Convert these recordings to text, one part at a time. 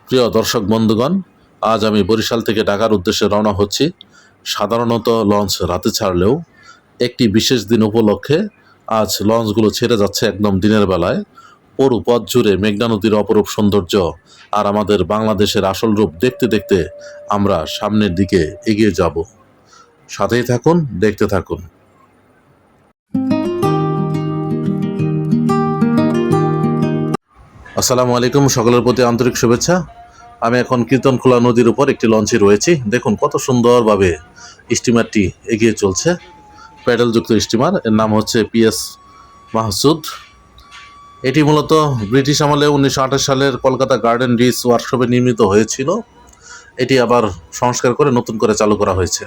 প্রিয় দর্শক বন্ধুগণ, আজ আমি বরিশাল থেকে ঢাকার উদ্দেশ্যে রওনা হচ্ছি। সাধারণত লঞ্চ রাতে ছাড়লেও একটি বিশেষ দিন উপলক্ষে আজ লঞ্চগুলো ছেড়ে যাচ্ছে একদম দিনের বেলায়। পুরো পথ জুড়ে মেঘনা নদীর অপরূপ সৌন্দর্য আর আমাদের বাংলাদেশের আসল রূপ দেখতে দেখতে আমরা সামনের দিকে এগিয়ে যাব। সাথেই থাকুন, দেখতে থাকুন। আসসালামু আলাইকুম, সকলের প্রতি আন্তরিক শুভেচ্ছা। আমি এখন কীর্তনখোলা নদীর উপর একটি লঞ্চে রয়েছি। দেখুন কত সুন্দরভাবে স্টিমারটি এগিয়ে চলছে। প্যাডেলযুক্ত স্টিমার, এর নাম হচ্ছে পিএস মাহসুদ। এটি মূলত ব্রিটিশ আমলে 1928 সালের কলকাতা গার্ডেন রিচ ওয়ার্কশপে নির্মিত হয়েছিল। এটি আবার সংস্কার করে নতুন করে চালু করা হয়েছে।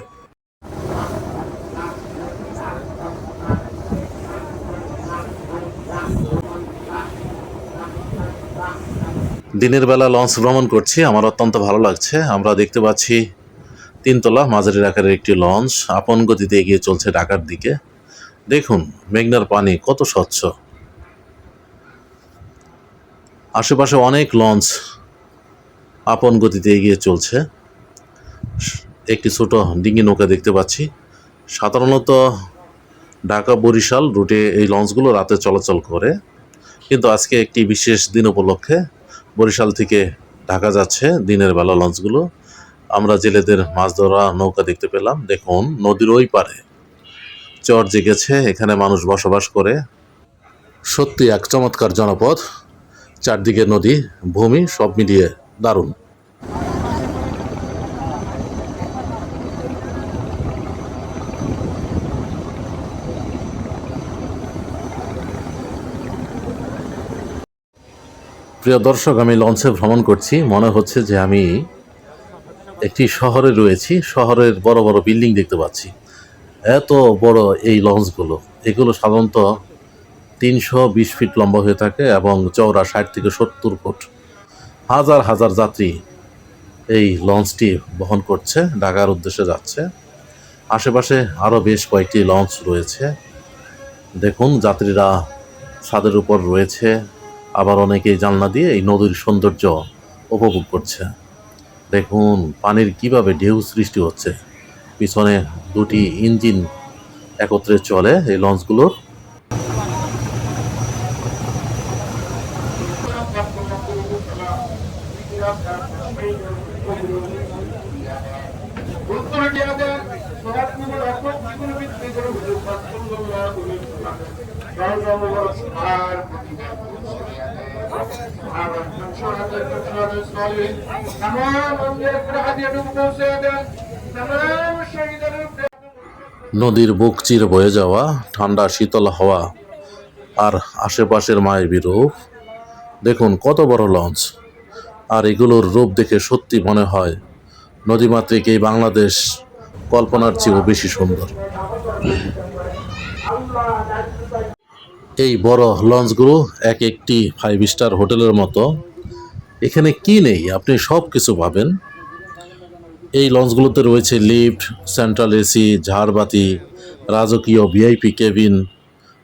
দিনের বেলা লঞ্চ ভ্রমণ করছি, আমার অত্যন্ত ভালো লাগছে। আমরা দেখতে পাচ্ছি তিনতলা মাঝারি আকারের একটি লঞ্চ আপন গতিতে এগিয়ে চলছে ঢাকার দিকে। দেখুন মেঘনার পানি কত স্বচ্ছ। আশেপাশে অনেক লঞ্চ আপন গতিতে এগিয়ে চলছে। একটি ছোট ডিঙ্গি নৌকা দেখতে পাচ্ছি। সাধারণত ঢাকা বরিশাল রুটে এই লঞ্চগুলো রাতে চলাচল করে, কিন্তু আজকে একটি বিশেষ দিন উপলক্ষে বরিশাল থেকে ঢাকা যাচ্ছে দিনের বেলা লঞ্চগুলো। আমরা জেলেদের মাছ ধরা নৌকা দেখতে পেলাম। দেখুন নদীর ওই পারে চর জেগেছে, এখানে মানুষ বসবাস করে। সত্যি এক চমৎকার জনপদ, চারদিকে নদী, ভূমি সব মিলিয়ে দারুণ। প্রিয় দর্শক, আমি লঞ্চে ভ্রমণ করছি, মনে হচ্ছে যে আমি একটি শহরে রয়েছি। শহরের বড় বড় বিল্ডিং দেখতে পাচ্ছি। এত বড় এই লঞ্চগুলো, এগুলো সাধারণত 320 ফিট লম্বা হয়ে থাকে এবং চওড়া 60 থেকে 70 ফুট। হাজার হাজার যাত্রী এই লঞ্চটি বহন করছে, ঢাকার উদ্দেশ্যে যাচ্ছে। আশেপাশে আরও বেশ কয়েকটি লঞ্চ রয়েছে। দেখুন যাত্রীরা ছাদের উপর রয়েছে, আবার অনেকেই জানলা দিয়ে এই নদীর সৌন্দর্য উপভোগ করছে। দেখুন পানির কিভাবে ঢেউ সৃষ্টি হচ্ছে। পিছনে দুটি ইঞ্জিন একত্রে চলে এই লঞ্চগুলোর। নদীর বুক চিরে বয়ে যাওয়া ঠান্ডা শীতল হাওয়া আর আশেপাশের মায়াবী রূপ। দেখুন কত বড় লঞ্চ, আর এগুলোর রূপ দেখে সত্যি মনে হয় নদীমাতৃক এই বাংলাদেশ কল্পনার চেয়েও বেশি সুন্দর। এই বড় লঞ্চগুলো এক একটি 5 স্টার হোটেলের মতো। এখানে কি নেই, আপনি সব কিছু পাবেন। এই লঞ্চগুলোতে রয়েছে লিফট, সেন্ট্রাল এসি, ঝাড়বাতি, রাজকীয় ভিআইপি কেবিন,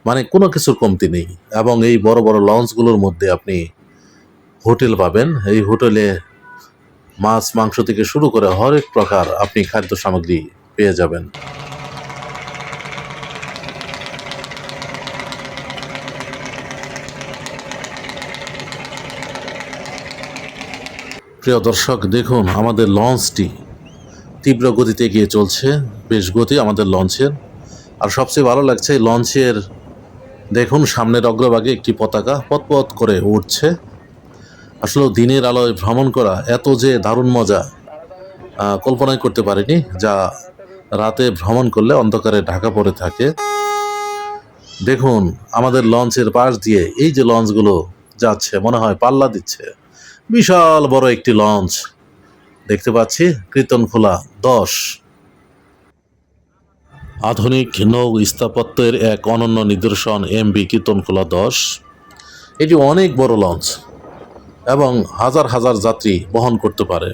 মানে কোনো কিছুর কমতি নেই। এবং এই বড় বড় লঞ্চগুলোর মধ্যে আপনি হোটেল পাবেন। এই হোটেলে মাছ মাংস থেকে শুরু করে হরেক প্রকার আপনি খাদ্য সামগ্রী পেয়ে যাবেন। প্রিয় দর্শক, দেখুন আমাদের লঞ্চটি তীব্র গতিতে এগিয়ে চলছে। বেশ গতি আমাদের লঞ্চের। আর সবচেয়ে ভালো লাগছে এই লঞ্চের, দেখুন সামনের অগ্রভাগে একটি পতাকা পথ করে উঠছে। আসলে দিনের আলোয় ভ্রমণ করা এত যে দারুণ মজা কল্পনাই করতে পারিনি, যা রাতে ভ্রমণ করলে অন্ধকারে ঢাকা পড়ে থাকে। দেখুন আমাদের লঞ্চের পাশ দিয়ে এই যে লঞ্চগুলো যাচ্ছে, মনে হয় পাল্লা দিচ্ছে। বিশাল বড় একটি লঞ্চ দেখতে পাচ্ছি, কীর্তনখোলা 10। আধুনিক নৌ স্থাপত্যের এক অনন্য নিদর্শন এমভি কীর্তনখোলা 10। এটি অনেক বড় লঞ্চ এবং হাজার হাজার যাত্রী বহন করতে পারে।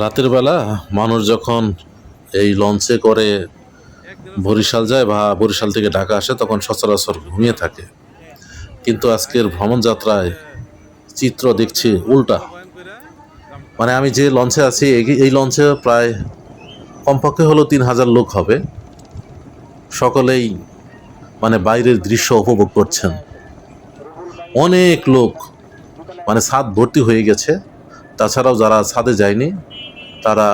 রাতের বেলা মানুষ যখন এই লঞ্চে করে বরিশাল যায় বা বরিশাল থেকে ঢাকা আসে তখন সচরাচর ঘুমিয়ে থাকে, কিন্তু আজকের ভ্রমণ যাত্রায় চিত্র দেখছি উল্টা। মানে আমি যে লঞ্চে আছি এই লঞ্চে প্রায় কমপক্ষে হলো 3,000 লোক হবে। সকলেই মানে বাইরের দৃশ্য উপভোগ করছেন। অনেক লোক, মানে ছাদ ভর্তি হয়ে গেছে। তাছাড়াও যারা ছাদে যায়নি তারা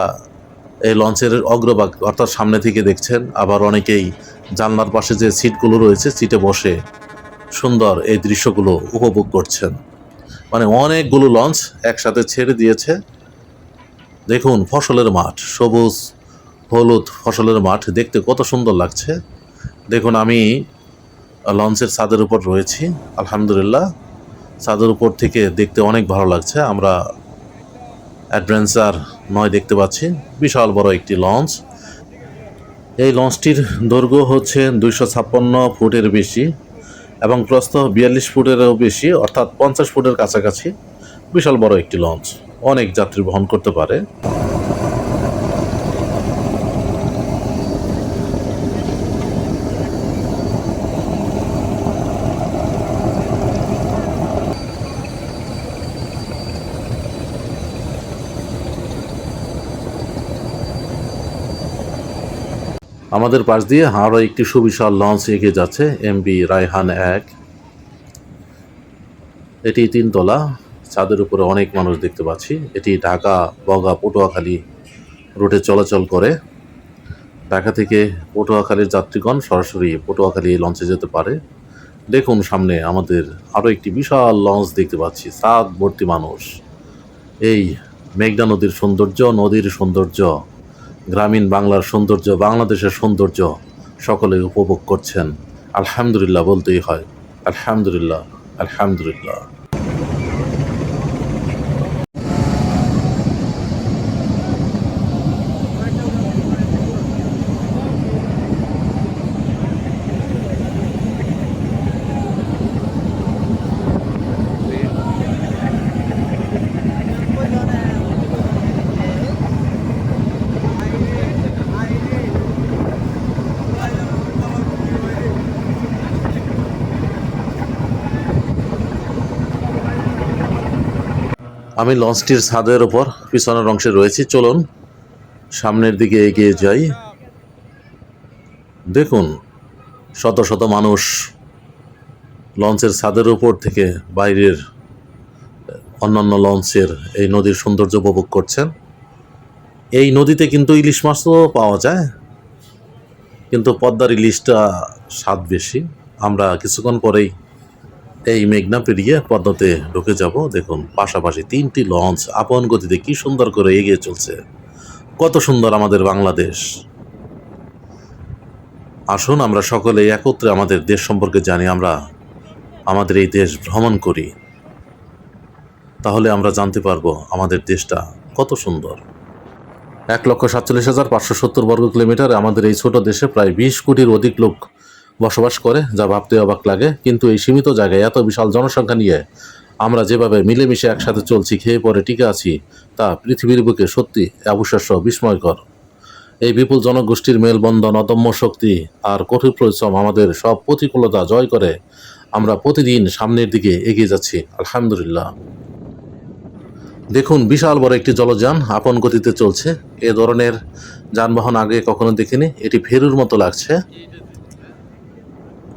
এই লঞ্চের অগ্রভাগ অর্থাৎ সামনে থেকে দেখছেন। আবার অনেকেই জানলার পাশে যে সিটগুলো রয়েছে সিটে বসে সুন্দর এই দৃশ্যগুলো উপভোগ করছেন। মানে অনেকগুলো লঞ্চ একসাথে ছেড়ে দিয়েছে। দেখুন ফসলের মাঠ, সবুজ হলুদ ফসলের মাঠ দেখতে কত সুন্দর লাগছে। দেখুন আমি লঞ্চের ছাদের উপর রয়েছি, আলহামদুলিল্লাহ ছাদের উপর থেকে দেখতে অনেক ভালো লাগছে। আমরা অ্যাডভেঞ্চার 9 দেখতে পাচ্ছি, বিশাল বড় একটি লঞ্চ। এই লঞ্চটির দৈর্ঘ্য হচ্ছে 256 ফুটের বেশি এবং প্রস্থ 42 ফুটেরও বেশি, অর্থাৎ 50 ফুটের কাছাকাছি। বিশাল বড় একটি লঞ্চ, অনেক যাত্রী বহন করতে পারে। আমাদের পাশ দিয়ে আরও একটি সুবিশাল লঞ্চ এগিয়ে যাচ্ছে, এমভি রায়হান 1। এটি 3 তলা, ছাদের উপরে অনেক মানুষ দেখতে পাচ্ছি। এটি ঢাকা, বগা, পটুয়াখালী রুটে চলাচল করে। ঢাকা থেকে পটুয়াখালীর যাত্রীগণ সরাসরি পটুয়াখালী লঞ্চে যেতে পারে। দেখুন সামনে আমাদের আরও একটি বিশাল লঞ্চ দেখতে পাচ্ছি, ছাদ ভর্তি মানুষ। এই মেঘনা নদীর সৌন্দর্য, নদীর সৌন্দর্য, গ্রামীণ বাংলার সৌন্দর্য, বাংলাদেশের সৌন্দর্য সকলে উপভোগ করছেন। আলহামদুলিল্লাহ বলতেই হয়, আলহামদুলিল্লাহ, আলহামদুলিল্লাহ। আমি লঞ্চটির ছাদের ওপর পিছনের অংশে রয়েছি। চলুন সামনের দিকে এগিয়ে যাই। দেখুন শত শত মানুষ লঞ্চের ছাদের উপর থেকে বাইরের অন্যান্য লঞ্চের এই নদীর সৌন্দর্য উপভোগ করছেন। এই নদীতে কিন্তু ইলিশ মাছও পাওয়া যায়, কিন্তু পদ্মার ইলিশটা স্বাদ বেশি। আমরা কিছুক্ষণ পরেই এই মেঘনা পেরিয়ে পদ্মাতে ঢুকে যাব। দেখুন পাশাপাশি 3টি লঞ্চ আপন গতিতে কি সুন্দর করে এগিয়ে চলছে। কত সুন্দর আমাদের বাংলাদেশ। আসুন আমরা সকলে একত্রে আমাদের দেশ সম্পর্কে জানি, আমরা আমাদের এই দেশ ভ্রমণ করি, তাহলে আমরা জানতে পারবো আমাদের দেশটা কত সুন্দর। 1,47,570 বর্গ কিলোমিটার আমাদের এই ছোট দেশে প্রায় 20 কোটির অধিক লোক বসবাস করে, যা ভাবতে অবাক লাগে। কিন্তু এই সীমিত জায়গায় এত বিশাল জনসংখ্যা নিয়ে আমরা যেভাবে মিলেমিশে একসাথে চলছি, খেয়ে পরে টিকে আছি, তা পৃথিবীর বুকে সত্যি অবিশ্বাস্য, বিস্ময়কর। এই বিপুল জনগোষ্ঠীর মেলবন্ধন, অদম্য শক্তি আর কঠোর পরিশ্রম আমাদের সব প্রতিকূলতা জয় করে আমরা প্রতিদিন সামনের দিকে এগিয়ে যাচ্ছি, আলহামদুলিল্লাহ। দেখুন বিশাল বড় একটি জলযান আপন গতিতে চলছে। এ ধরনের যানবাহন আগে কখনো দেখিনি। এটি ফেরুর মতো লাগছে।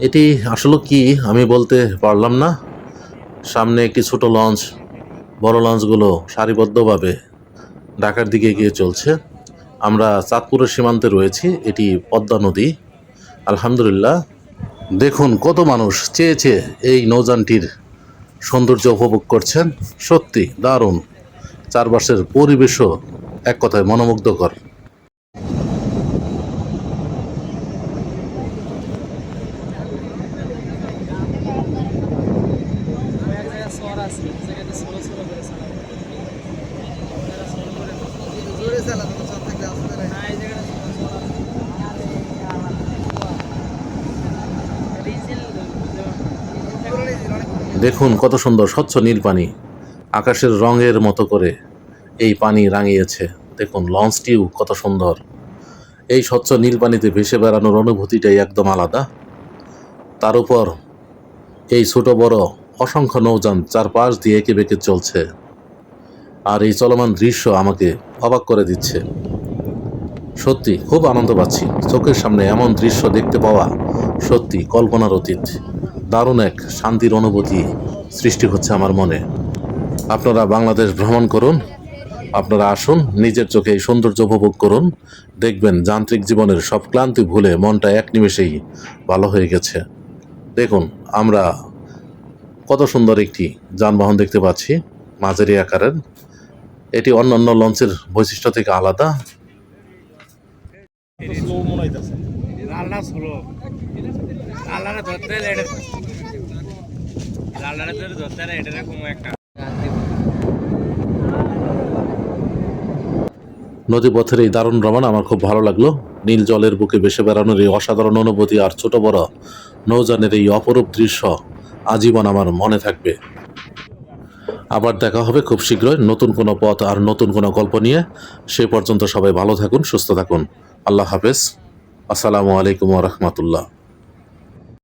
এটি আসলে কি আমি বলতে পারলাম না। সামনে একটি ছোট লঞ্চ, বড় লঞ্চগুলো সারিবদ্ধভাবে ঢাকার দিকে এগিয়ে চলছে। আমরা চাঁদপুরের সীমান্তে রয়েছি, এটি পদ্মা নদী, আলহামদুলিল্লাহ। দেখুন কত মানুষ চেয়ে চেয়ে এই নৌযানটির সৌন্দর্য উপভোগ করছেন। সত্যি দারুণ। চারপাশের পরিবেশও এক কথায় মনোমুগ্ধকর। দেখুন কত সুন্দর স্বচ্ছ নীল পানি, আকাশের রঙের মতো করে এই পানি রাঙিয়েছে। দেখুন লঞ্চটিও কত সুন্দর। এই স্বচ্ছ নীল পানিতে ভেসে বেড়ানোর অনুভূতিটাই একদম আলাদা। তার উপর এই ছোট বড় অসংখ্য নৌযান চারপাশ দিয়ে এঁকে বেঁকে চলছে, আর এই চলমান দৃশ্য আমাকে অবাক করে দিচ্ছে। সত্যি খুব আনন্দ পাচ্ছি। চোখের সামনে এমন দৃশ্য দেখতে পাওয়া সত্যি কল্পনার অতীত। দারুণ এক শান্তির অনুভূতি সৃষ্টি হচ্ছে আমার মনে। আপনারা বাংলাদেশ ভ্রমণ করুন, আপনারা আসুন, নিজের চোখে এই সৌন্দর্য উপভোগ করুন। দেখবেন যান্ত্রিক জীবনের সব ক্লান্তি ভুলে মনটা এক নিমেষেই ভালো হয়ে গেছে। দেখুন আমরা কত সুন্দর একটি যানবাহন দেখতে পাচ্ছি, মাঝারি আকারের। এটি অন্যান্য লঞ্চের বৈশিষ্ট্য থেকে আলাদা। নদীপথের এই দারুণ ভ্রমণ আমার খুব ভালো লাগলো। নীল জলের বুকে ভেসে বেড়ানোর এই অসাধারণ অনুভূতি আর ছোট বড় নৌযানের এই অপরূপ দৃশ্য আজীবন আমার মনে থাকবে। আবার দেখা হবে খুব শীঘ্রই নতুন কোনো পথ আর নতুন কোনো গল্প নিয়ে। সে পর্যন্ত সবাই ভালো থাকুন, সুস্থ থাকুন। আল্লাহ হাফেজ। আসসালামু আলাইকুম ওয়া রাহমাতুল্লাহ।